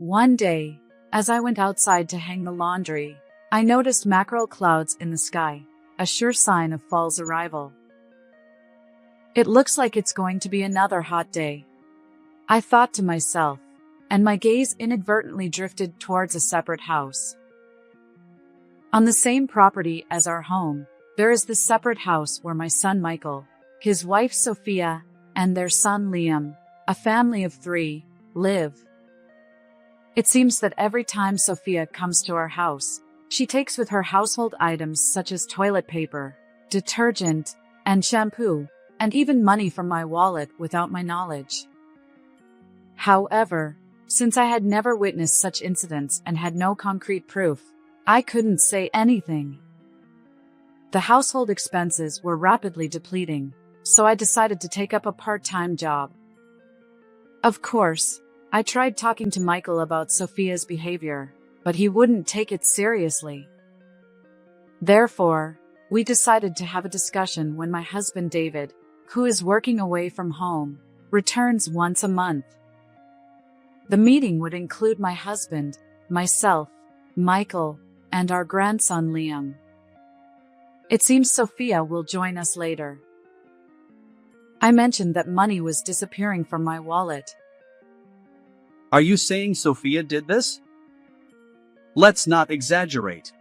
One day, as I went outside to hang the laundry, I noticed mackerel clouds in the sky, a sure sign of fall's arrival. It looks like it's going to be another hot day, I thought to myself, and my gaze inadvertently drifted towards a separate house. On the same property as our home, there is this separate house where my son Michael, his wife Sophia, and their son Liam, a family of 3, live. It seems that every time Sophia comes to our house, she takes with her household items such as toilet paper, detergent, and shampoo, and even money from my wallet without my knowledge. However, since I had never witnessed such incidents and had no concrete proof, I couldn't say anything. The household expenses were rapidly depleting, so I decided to take up a part-time job. Of course, I tried talking to Michael about Sophia's behavior, but he wouldn't take it seriously. Therefore, we decided to have a discussion when my husband David, who is working away from home, returns once a month. The meeting would include my husband, myself, Michael, and our grandson Liam. It seems Sophia will join us later. I mentioned that money was disappearing from my wallet. Are you saying Sophia did this? Let's not exaggerate.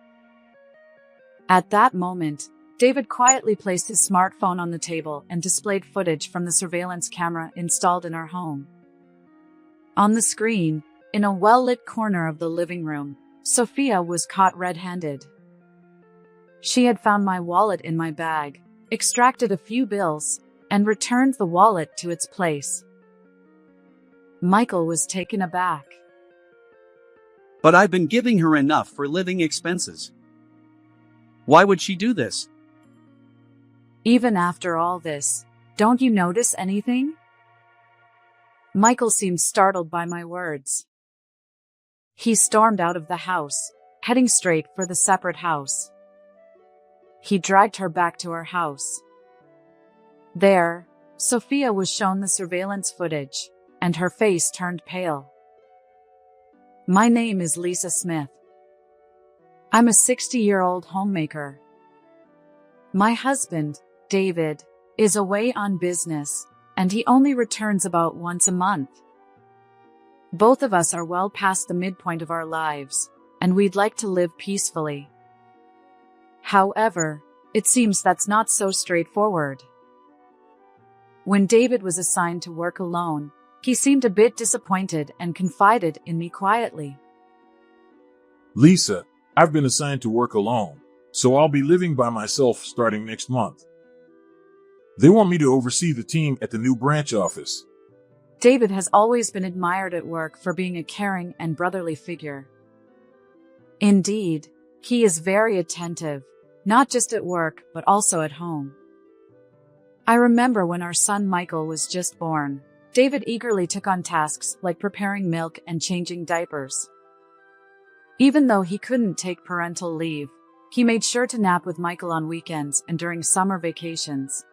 At that moment, David quietly placed his smartphone on the table and displayed footage from the surveillance camera installed in our home. On the screen, in a well-lit corner of the living room, Sophia was caught red-handed. She had found my wallet in my bag, extracted a few bills, and returned the wallet to its place. Michael was taken aback. But I've been giving her enough for living expenses. Why would she do this? Even after all this, don't you notice anything? Michael seemed startled by my words. He stormed out of the house, heading straight for the separate house. He dragged her back to our house. There, Sophia was shown the surveillance footage, and her face turned pale. My name is Lisa Smith. I'm a 60-year-old homemaker. My husband, David, is away on business, and he only returns about once a month. Both of us are well past the midpoint of our lives, and we'd like to live peacefully. However, it seems that's not so straightforward. When David was assigned to work alone, he seemed a bit disappointed and confided in me quietly. Lisa, I've been assigned to work alone, so I'll be living by myself starting next month. They want me to oversee the team at the new branch office. David has always been admired at work for being a caring and brotherly figure. Indeed, he is very attentive, not just at work, but also at home. I remember when our son Michael was just born, David eagerly took on tasks like preparing milk and changing diapers. Even though he couldn't take parental leave, he made sure to nap with Michael on weekends and during summer vacations.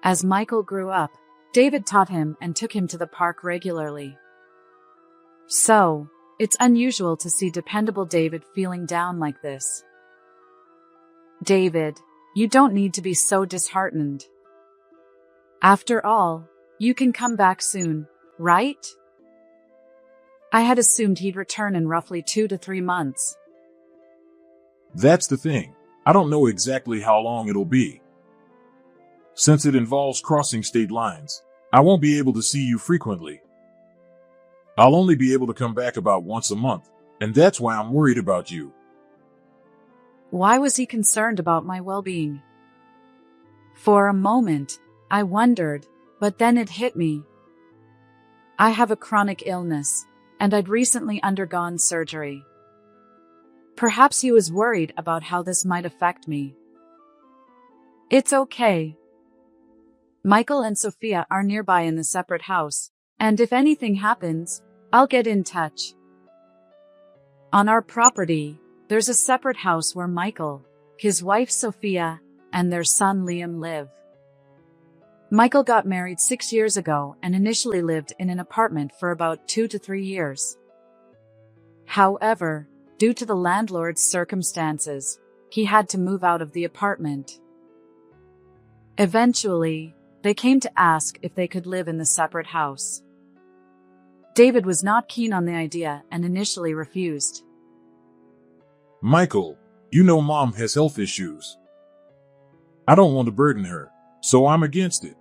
As Michael grew up, David taught him and took him to the park regularly. So, it's unusual to see dependable David feeling down like this. David, you don't need to be so disheartened. After all, you can come back soon, right? I had assumed he'd return in roughly 2 to 3 months. That's the thing. I don't know exactly how long it'll be. Since it involves crossing state lines, I won't be able to see you frequently. I'll only be able to come back about once a month, and that's why I'm worried about you. Why was he concerned about my well-being? For a moment, I wondered, but then it hit me. I have a chronic illness, and I'd recently undergone surgery. Perhaps he was worried about how this might affect me. It's okay. Michael and Sophia are nearby in the separate house, and if anything happens, I'll get in touch. On our property, there's a separate house where Michael, his wife Sophia, and their son Liam live. Michael got married 6 years ago and initially lived in an apartment for about 2 to 3 years. However, due to the landlord's circumstances, he had to move out of the apartment. Eventually, they came to ask if they could live in the separate house. David was not keen on the idea and initially refused. Michael, you know Mom has health issues. I don't want to burden her, so I'm against it.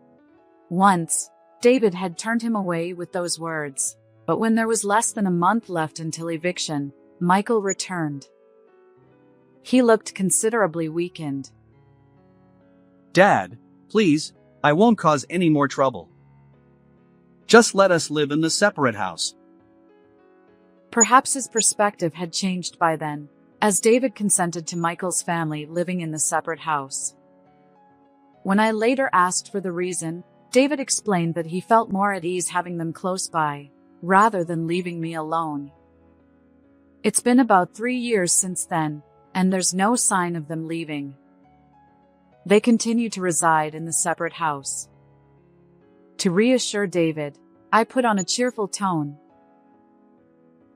Once, David had turned him away with those words, but when there was less than a month left until eviction, Michael returned. He looked considerably weakened. Dad, please, I won't cause any more trouble. Just let us live in the separate house. Perhaps his perspective had changed by then, as David consented to Michael's family living in the separate house. When I later asked for the reason, David explained that he felt more at ease having them close by, rather than leaving me alone. It's been about 3 years since then, and there's no sign of them leaving. They continue to reside in the separate house. To reassure David, I put on a cheerful tone.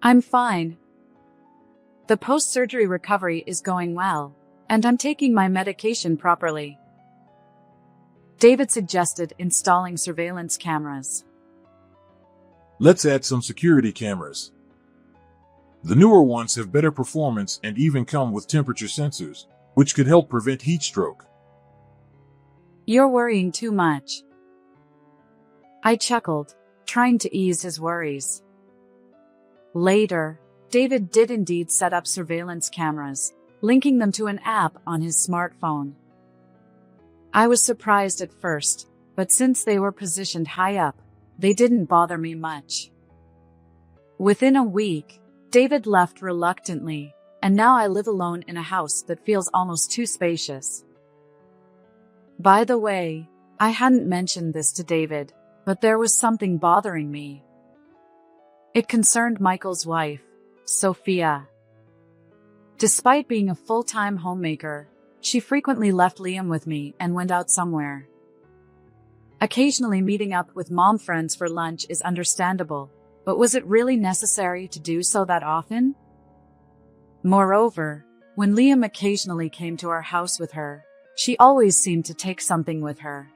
I'm fine. The post-surgery recovery is going well, and I'm taking my medication properly. David suggested installing surveillance cameras. Let's add some security cameras. The newer ones have better performance and even come with temperature sensors, which could help prevent heat stroke. You're worrying too much. I chuckled, trying to ease his worries. Later, David did indeed set up surveillance cameras, linking them to an app on his smartphone. I was surprised at first, but since they were positioned high up, they didn't bother me much. Within a week, David left reluctantly, and now I live alone in a house that feels almost too spacious. By the way, I hadn't mentioned this to David, but there was something bothering me. It concerned Michael's wife, Sophia. Despite being a full-time homemaker, she frequently left Liam with me and went out somewhere. Occasionally meeting up with mom friends for lunch is understandable, but was it really necessary to do so that often? Moreover, when Liam occasionally came to our house with her, she always seemed to take something with her.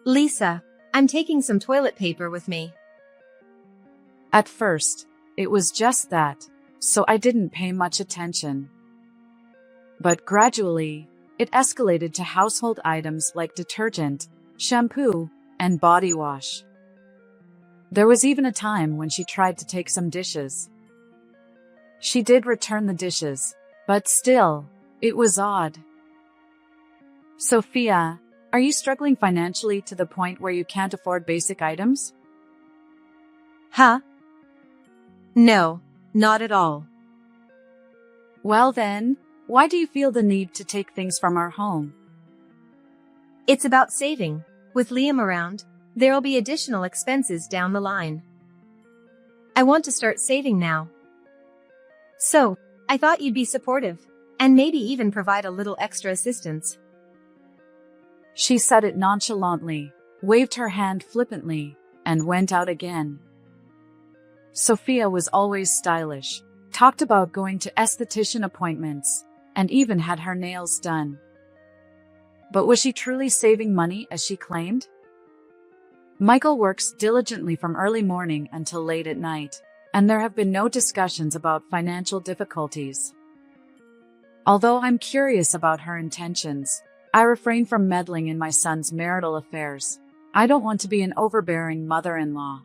Lisa, I'm taking some toilet paper with me. At first, it was just that, so I didn't pay much attention. But gradually, it escalated to household items like detergent, shampoo, and body wash. There was even a time when she tried to take some dishes. She did return the dishes, but still, it was odd. Sophia, are you struggling financially to the point where you can't afford basic items? Huh? No, not at all. Well then, why do you feel the need to take things from our home? It's about saving. With Liam around, there'll be additional expenses down the line. I want to start saving now. So, I thought you'd be supportive, and maybe even provide a little extra assistance. She said it nonchalantly, waved her hand flippantly, and went out again. Sophia was always stylish, talked about going to esthetician appointments, and even had her nails done. But was she truly saving money as she claimed? Michael works diligently from early morning until late at night, and there have been no discussions about financial difficulties. Although I'm curious about her intentions, I refrain from meddling in my son's marital affairs. I don't want to be an overbearing mother-in-law.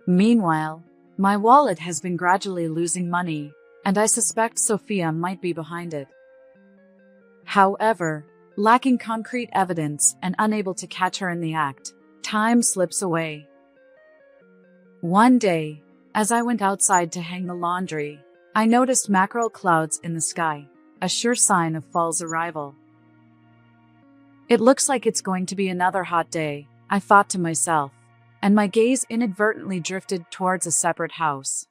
Meanwhile, my wallet has been gradually losing money, and I suspect Sophia might be behind it. However, lacking concrete evidence and unable to catch her in the act, time slips away. One day, as I went outside to hang the laundry, I noticed mackerel clouds in the sky, a sure sign of fall's arrival. It looks like it's going to be another hot day, I thought to myself, and my gaze inadvertently drifted towards a separate house.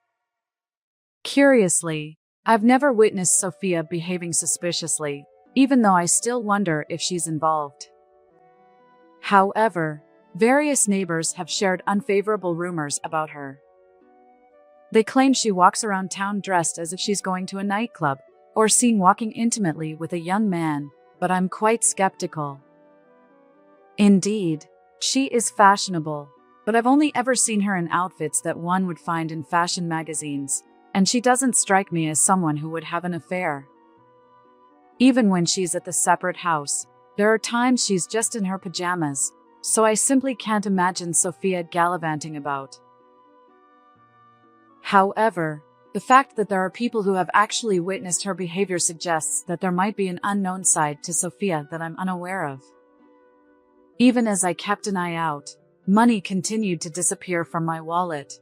Curiously, I've never witnessed Sophia behaving suspiciously, even though I still wonder if she's involved. However, various neighbors have shared unfavorable rumors about her. They claim she walks around town dressed as if she's going to a nightclub, or seen walking intimately with a young man, but I'm quite skeptical. Indeed, she is fashionable, but I've only ever seen her in outfits that one would find in fashion magazines, and she doesn't strike me as someone who would have an affair. Even when she's at the separate house, there are times she's just in her pajamas, so I simply can't imagine Sophia gallivanting about. However, the fact that there are people who have actually witnessed her behavior suggests that there might be an unknown side to Sophia that I'm unaware of. Even as I kept an eye out, money continued to disappear from my wallet.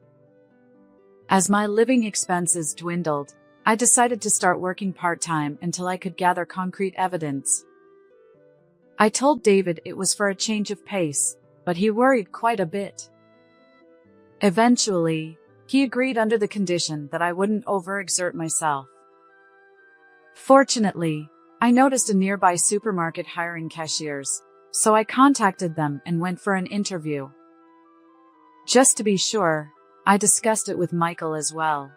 As my living expenses dwindled, I decided to start working part-time until I could gather concrete evidence. I told David it was for a change of pace, but he worried quite a bit. Eventually, he agreed under the condition that I wouldn't overexert myself. Fortunately, I noticed a nearby supermarket hiring cashiers, so I contacted them and went for an interview. Just to be sure, I discussed it with Michael as well.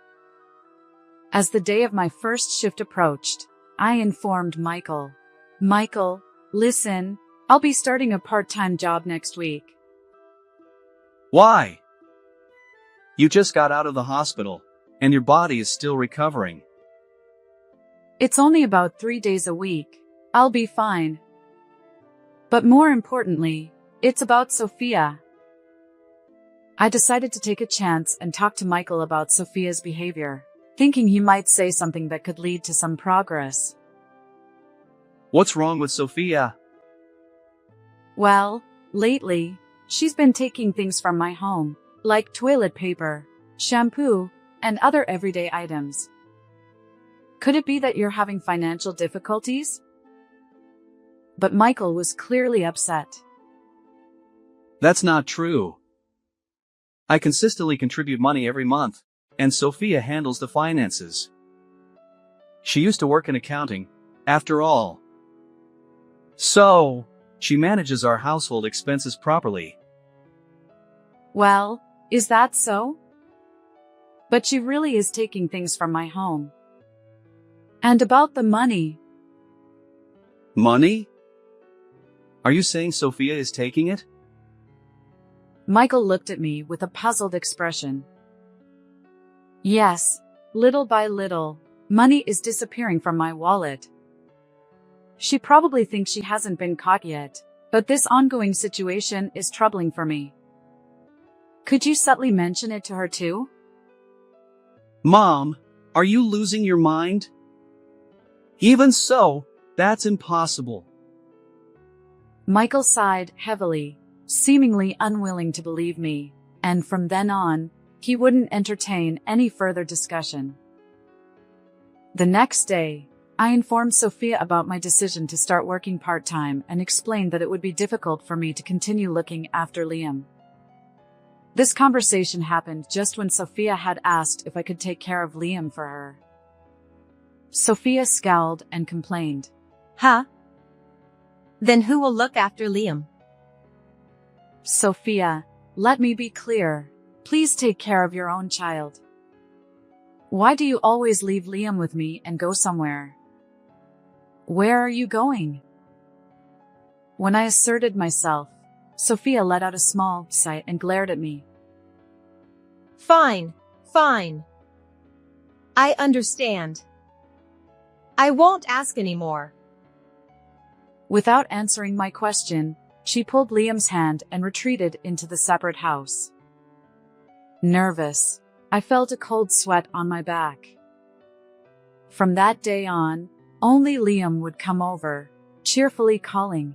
As the day of my first shift approached, I informed Michael, "Michael, listen, I'll be starting a part-time job next week." Why? You just got out of the hospital, and your body is still recovering. It's only about 3 days a week. I'll be fine. But more importantly, it's about Sophia. I decided to take a chance and talk to Michael about Sophia's behavior, thinking he might say something that could lead to some progress. What's wrong with Sophia? Well, lately, she's been taking things from my home, like toilet paper, shampoo, and other everyday items. Could it be that you're having financial difficulties? But Michael was clearly upset. That's not true. I consistently contribute money every month, and Sophia handles the finances. She used to work in accounting, after all. So, she manages our household expenses properly. Well, is that so? But she really is taking things from my home. And about the money. Money? Are you saying Sophia is taking it? Michael looked at me with a puzzled expression. Yes, little by little, money is disappearing from my wallet. She probably thinks she hasn't been caught yet, but this ongoing situation is troubling for me. Could you subtly mention it to her too? Mom, are you losing your mind? Even so, that's impossible. Michael sighed heavily, seemingly unwilling to believe me, and from then on, he wouldn't entertain any further discussion. The next day, I informed Sophia about my decision to start working part-time and explained that it would be difficult for me to continue looking after Liam. This conversation happened just when Sophia had asked if I could take care of Liam for her. Sophia scowled and complained. Huh? Then who will look after Liam? Sophia, let me be clear. Please take care of your own child. Why do you always leave Liam with me and go somewhere? Where are you going? When I asserted myself, Sophia let out a small sigh and glared at me. Fine, fine. I understand. I won't ask anymore. Without answering my question, she pulled Liam's hand and retreated into the separate house. Nervous, I felt a cold sweat on my back. From that day on, only Liam would come over, cheerfully calling,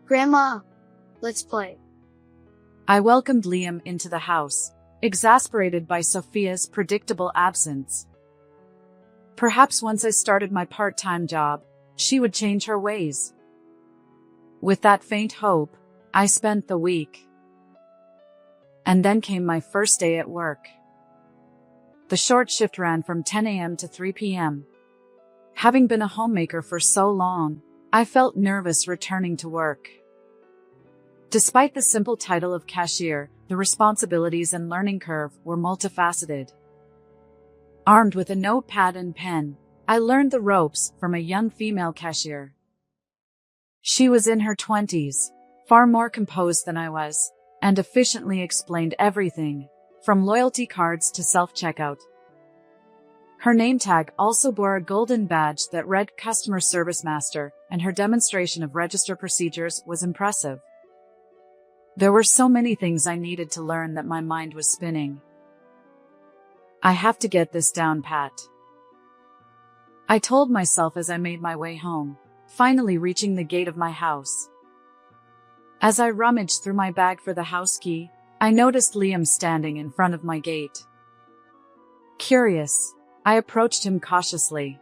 "Grandma, let's play." I welcomed Liam into the house, exasperated by Sophia's predictable absence. Perhaps once I started my part-time job, she would change her ways. With that faint hope, I spent the week. And then came my first day at work. The short shift ran from 10 a.m. to 3 p.m. Having been a homemaker for so long, I felt nervous returning to work. Despite the simple title of cashier, the responsibilities and learning curve were multifaceted. Armed with a notepad and pen, I learned the ropes from a young female cashier. She was in her 20s, far more composed than I was, and efficiently explained everything, from loyalty cards to self-checkout. Her name tag also bore a golden badge that read Customer Service Master, and her demonstration of register procedures was impressive. There were so many things I needed to learn that my mind was spinning. I have to get this down pat, I told myself as I made my way home, finally reaching the gate of my house. As I rummaged through my bag for the house key, I noticed Liam standing in front of my gate. Curious, I approached him cautiously.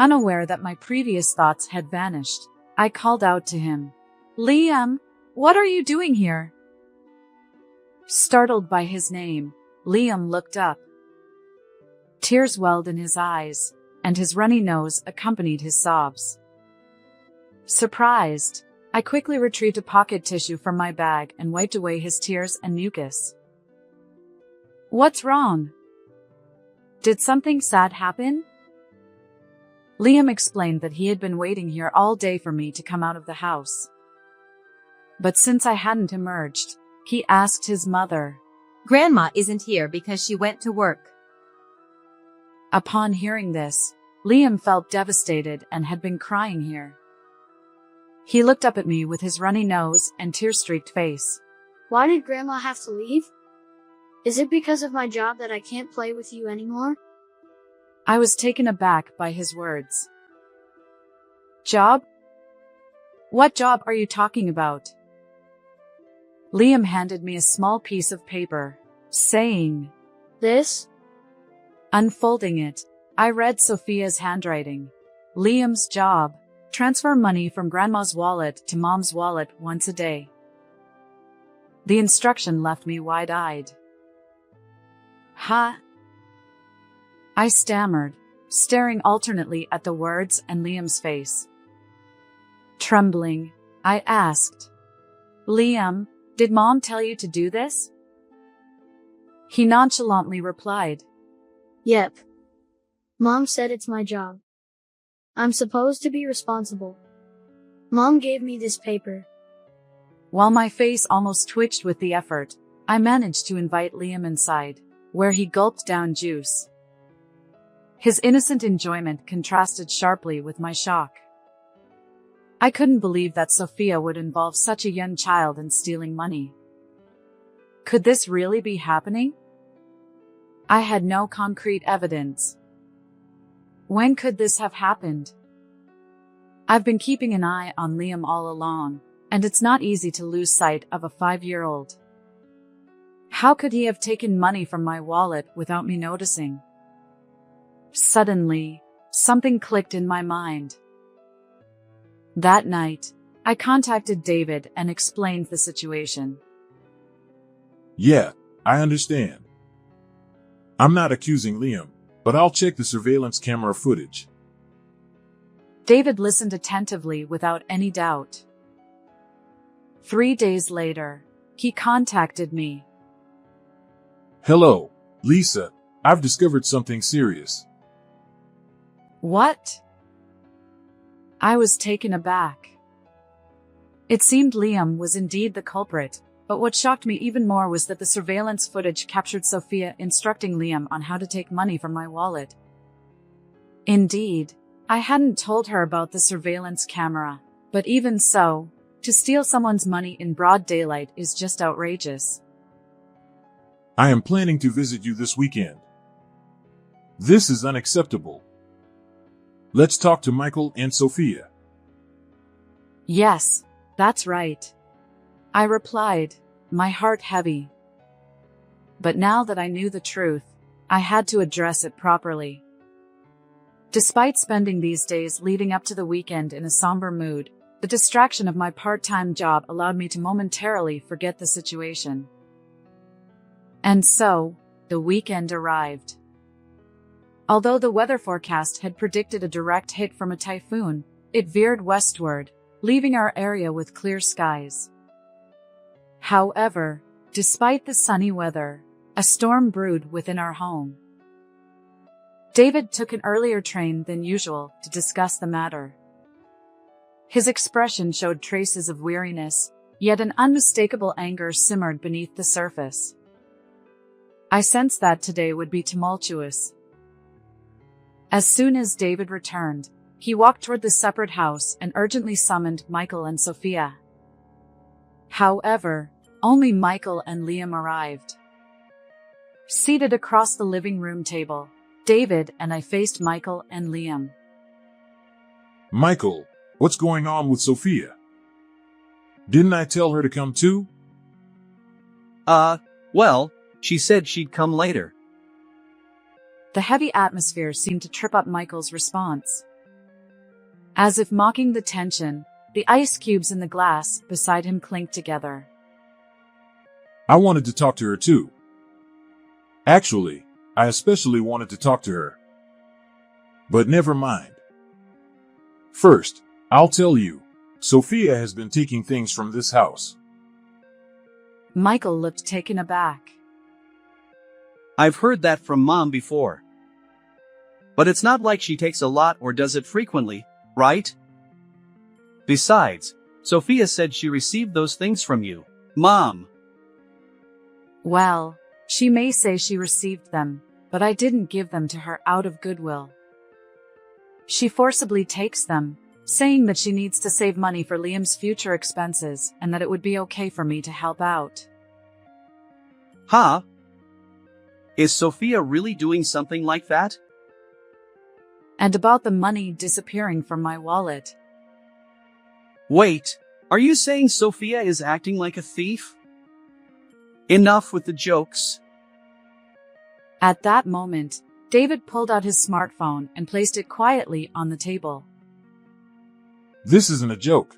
Unaware that my previous thoughts had vanished, I called out to him, "Liam, what are you doing here?" Startled by his name, Liam looked up. Tears welled in his eyes, and his runny nose accompanied his sobs. Surprised, I quickly retrieved a pocket tissue from my bag and wiped away his tears and mucus. "What's wrong? Did something sad happen?" Liam explained that he had been waiting here all day for me to come out of the house. But since I hadn't emerged, he asked his mother. Grandma isn't here because she went to work. Upon hearing this, Liam felt devastated and had been crying here. He looked up at me with his runny nose and tear-streaked face. Why did Grandma have to leave? Is it because of my job that I can't play with you anymore? I was taken aback by his words. Job? What job are you talking about? Liam handed me a small piece of paper, saying, This? Unfolding it, I read Sophia's handwriting. Liam's job: transfer money from Grandma's wallet to Mom's wallet once a day. The instruction left me wide-eyed. Huh? I stammered, staring alternately at the words and Liam's face. Trembling, I asked, Liam, did Mom tell you to do this? He nonchalantly replied, Yep. Mom said it's my job. I'm supposed to be responsible. Mom gave me this paper. While my face almost twitched with the effort, I managed to invite Liam inside, where he gulped down juice. His innocent enjoyment contrasted sharply with my shock. I couldn't believe that Sophia would involve such a young child in stealing money. Could this really be happening? I had no concrete evidence. When could this have happened? I've been keeping an eye on Liam all along, and it's not easy to lose sight of a 5-year-old. How could he have taken money from my wallet without me noticing? Suddenly, something clicked in my mind. That night, I contacted David and explained the situation. Yeah, I understand. I'm not accusing Liam, but I'll check the surveillance camera footage. David listened attentively without any doubt. 3 days later, he contacted me. Hello, Lisa. I've discovered something serious. What? I was taken aback. It seemed Liam was indeed the culprit, but what shocked me even more was that the surveillance footage captured Sophia instructing Liam on how to take money from my wallet. Indeed, I hadn't told her about the surveillance camera, but even so, to steal someone's money in broad daylight is just outrageous. I am planning to visit you this weekend. This is unacceptable. Let's talk to Michael and Sophia. Yes, that's right. I replied, my heart heavy. But now that I knew the truth, I had to address it properly. Despite spending these days leading up to the weekend in a somber mood, the distraction of my part-time job allowed me to momentarily forget the situation. And so, the weekend arrived. Although the weather forecast had predicted a direct hit from a typhoon, it veered westward, leaving our area with clear skies. However, despite the sunny weather, a storm brewed within our home. David took an earlier train than usual to discuss the matter. His expression showed traces of weariness, yet an unmistakable anger simmered beneath the surface. I sensed that today would be tumultuous. As soon as David returned, he walked toward the separate house and urgently summoned Michael and Sophia. However, only Michael and Liam arrived. Seated across the living room table, David and I faced Michael and Liam. Michael, what's going on with Sophia? Didn't I tell her to come too? Well, she said she'd come later. The heavy atmosphere seemed to trip up Michael's response. As if mocking the tension, the ice cubes in the glass beside him clinked together. I wanted to talk to her too. Actually, I especially wanted to talk to her. But never mind. First, I'll tell you, Sophia has been taking things from this house. Michael looked taken aback. I've heard that from Mom before. But it's not like she takes a lot or does it frequently, right? Besides, Sophia said she received those things from you, Mom. Well, she may say she received them, but I didn't give them to her out of goodwill. She forcibly takes them, saying that she needs to save money for Liam's future expenses and that it would be okay for me to help out. Huh? Is Sophia really doing something like that? And about the money disappearing from my wallet. Wait, are you saying Sophia is acting like a thief? Enough with the jokes. At that moment, David pulled out his smartphone and placed it quietly on the table. This isn't a joke.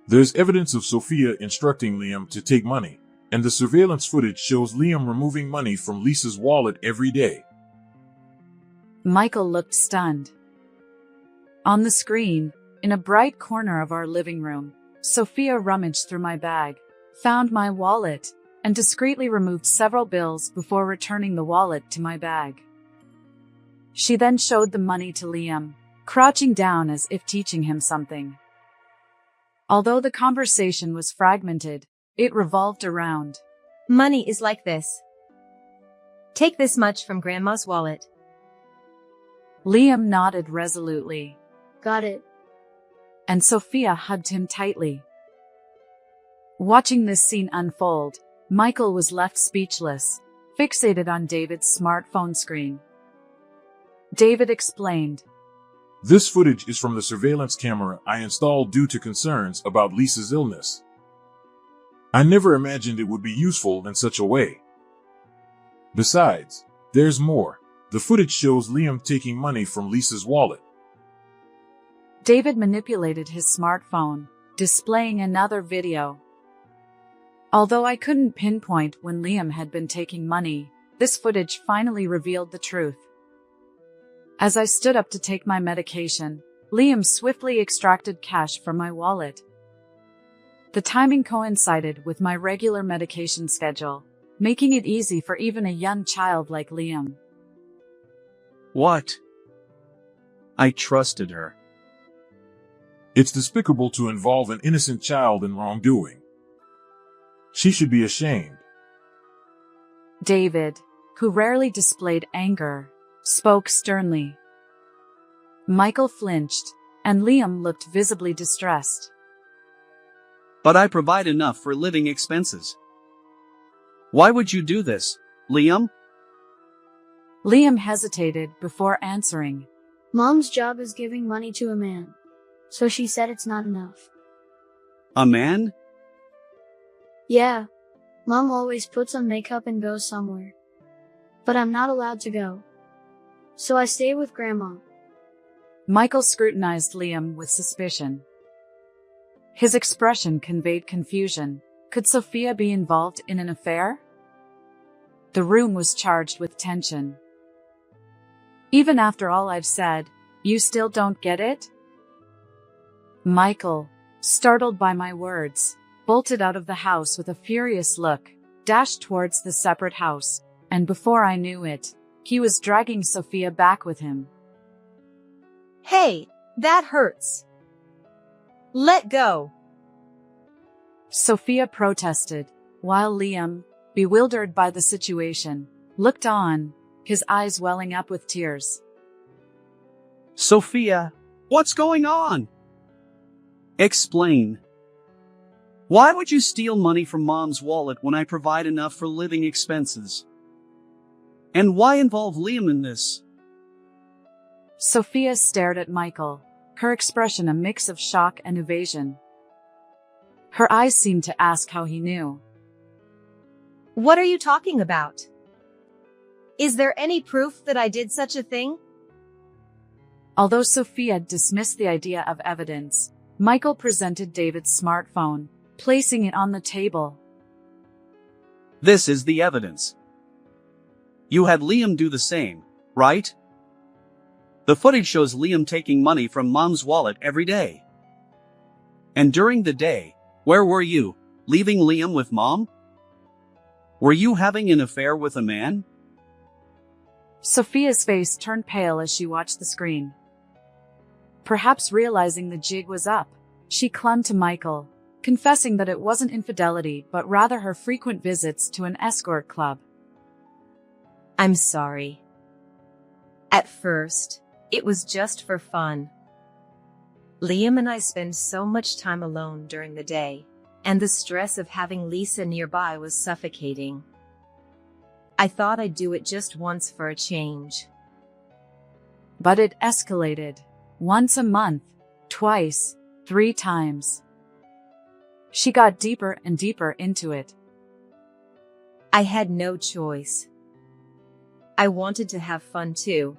There's evidence of Sophia instructing Liam to take money, and the surveillance footage shows Liam removing money from Lisa's wallet every day. Michael looked stunned. On the screen, in a bright corner of our living room, Sophia rummaged through my bag, found my wallet, and discreetly removed several bills before returning the wallet to my bag. She then showed the money to Liam, crouching down as if teaching him something. Although the conversation was fragmented, it revolved around, Money is like this. Take this much from Grandma's wallet. Liam nodded resolutely, Got it. and Sophia hugged him tightly. Watching this scene unfold, Michael was left speechless, fixated on David's smartphone screen. David explained, This footage is from the surveillance camera I installed due to concerns about Lisa's illness. I never imagined it would be useful in such a way. Besides, there's more. The footage shows Liam taking money from Lisa's wallet. David manipulated his smartphone, displaying another video. Although I couldn't pinpoint when Liam had been taking money, this footage finally revealed the truth. As I stood up to take my medication, Liam swiftly extracted cash from my wallet. The timing coincided with my regular medication schedule, making it easy for even a young child like Liam. What? I trusted her. It's despicable to involve an innocent child in wrongdoing. She should be ashamed. David, who rarely displayed anger, spoke sternly. Michael flinched, and Liam looked visibly distressed. But I provide enough for living expenses. Why would you do this, Liam? Liam hesitated before answering. Mom's job is giving money to a man, so she said it's not enough. A man? Yeah, Mom always puts on makeup and goes somewhere. But I'm not allowed to go. So I stay with Grandma. Michael scrutinized Liam with suspicion. His expression conveyed confusion. Could Sophia be involved in an affair? The room was charged with tension. Even after all I've said, you still don't get it? Michael, startled by my words, bolted out of the house with a furious look, dashed towards the separate house, and before I knew it, He was dragging Sophia back with him. Hey, that hurts. Let go. Sophia protested, while Liam, bewildered by the situation, looked on, his eyes welling up with tears. Sophia, what's going on? Explain. Why would you steal money from Mom's wallet when I provide enough for living expenses? And why involve Liam in this? Sophia stared at Michael, her expression a mix of shock and evasion. Her eyes seemed to ask how he knew. What are you talking about? Is there any proof that I did such a thing? Although Sophia dismissed the idea of evidence, Michael presented David's smartphone, placing it on the table. This is the evidence. You had Liam do the same, right? The footage shows Liam taking money from Mom's wallet every day. And during the day, where were you, leaving Liam with Mom? Were you having an affair with a man? Sophia's face turned pale as she watched the screen. Perhaps realizing the jig was up, she clung to Michael, confessing that it wasn't infidelity but rather her frequent visits to an escort club. I'm sorry. At first, it was just for fun. Liam and I spend so much time alone during the day, and the stress of having Lisa nearby was suffocating. I thought I'd do it just once for a change. But it escalated. Once a month, twice, 3 times. She got deeper and deeper into it. I had no choice. I wanted to have fun too.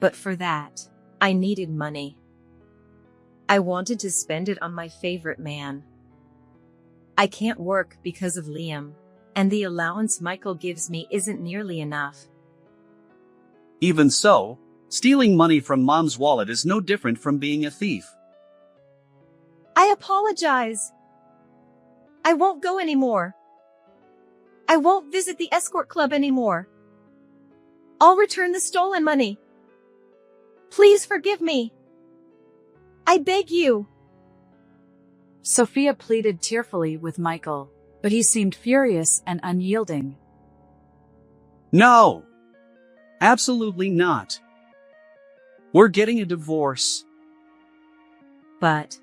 But for that, I needed money. I wanted to spend it on my favorite man. I can't work because of Liam, and the allowance Michael gives me isn't nearly enough. Even so, stealing money from Mom's wallet is no different from being a thief. I apologize. I won't go anymore. I won't visit the escort club anymore. I'll return the stolen money. Please forgive me. I beg you. Sophia pleaded tearfully with Michael, but he seemed furious and unyielding. No! Absolutely not. We're getting a divorce. But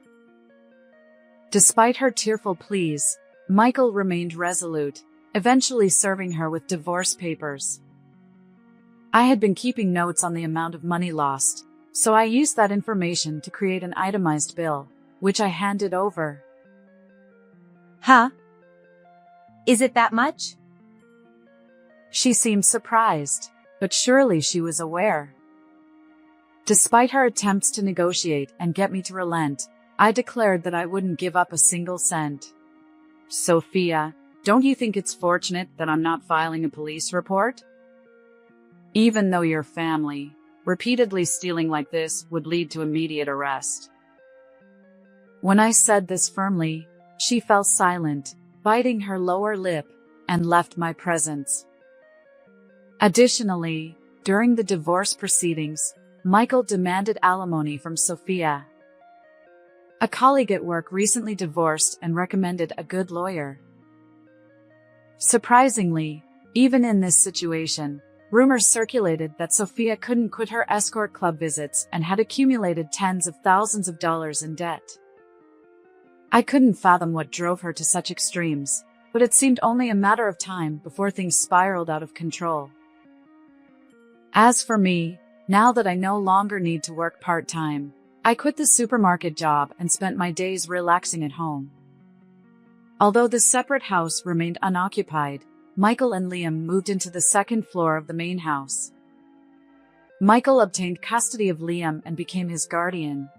despite her tearful pleas, Michael remained resolute, eventually serving her with divorce papers. I had been keeping notes on the amount of money lost, so I used that information to create an itemized bill, which I handed over. Huh? Is it that much? She seemed surprised, but surely she was aware. Despite her attempts to negotiate and get me to relent, I declared that I wouldn't give up a single cent. Sophia, don't you think it's fortunate that I'm not filing a police report? Even though your family, repeatedly stealing like this would lead to immediate arrest. When I said this firmly, she fell silent, biting her lower lip, and left my presence. Additionally, during the divorce proceedings, Michael demanded alimony from Sophia. A colleague at work recently divorced and recommended a good lawyer. Surprisingly, even in this situation, rumors circulated that Sophia couldn't quit her escort club visits and had accumulated tens of thousands of dollars in debt. I couldn't fathom what drove her to such extremes, but it seemed only a matter of time before things spiraled out of control. As for me, now that I no longer need to work part-time, I quit the supermarket job and spent my days relaxing at home. Although the separate house remained unoccupied, Michael and Liam moved into the second floor of the main house. Michael obtained custody of Liam and became his guardian.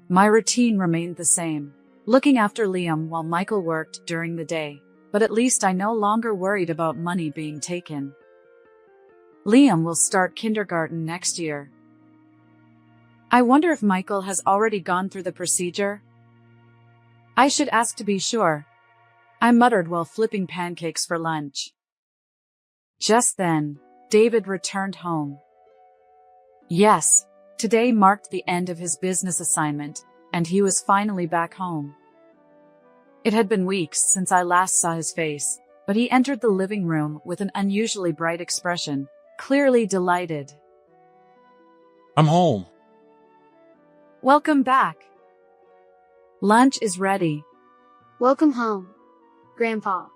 My routine remained the same, looking after Liam while Michael worked during the day, but at least I no longer worried about money being taken. Liam will start kindergarten next year. I wonder if Michael has already gone through the procedure? I should ask to be sure, I muttered while flipping pancakes for lunch. Just then, David returned home. Yes, today marked the end of his business assignment, and he was finally back home. It had been weeks since I last saw his face, but he entered the living room with an unusually bright expression, clearly delighted. I'm home. Welcome back. Lunch is ready. Welcome home, Grandpa.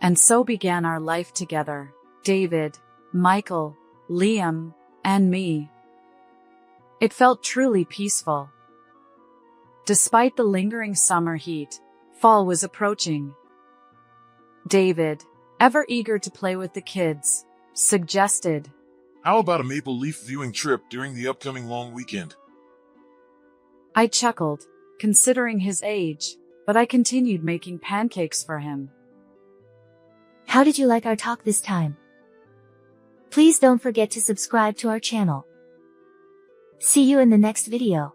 And so began our life together, David, Michael, Liam, and me. It felt truly peaceful. Despite the lingering summer heat, fall was approaching. David, ever eager to play with the kids, suggested, How about a maple leaf viewing trip during the upcoming long weekend? I chuckled, considering his age, but I continued making pancakes for him. How did you like our talk this time? Please don't forget to subscribe to our channel. See you in the next video.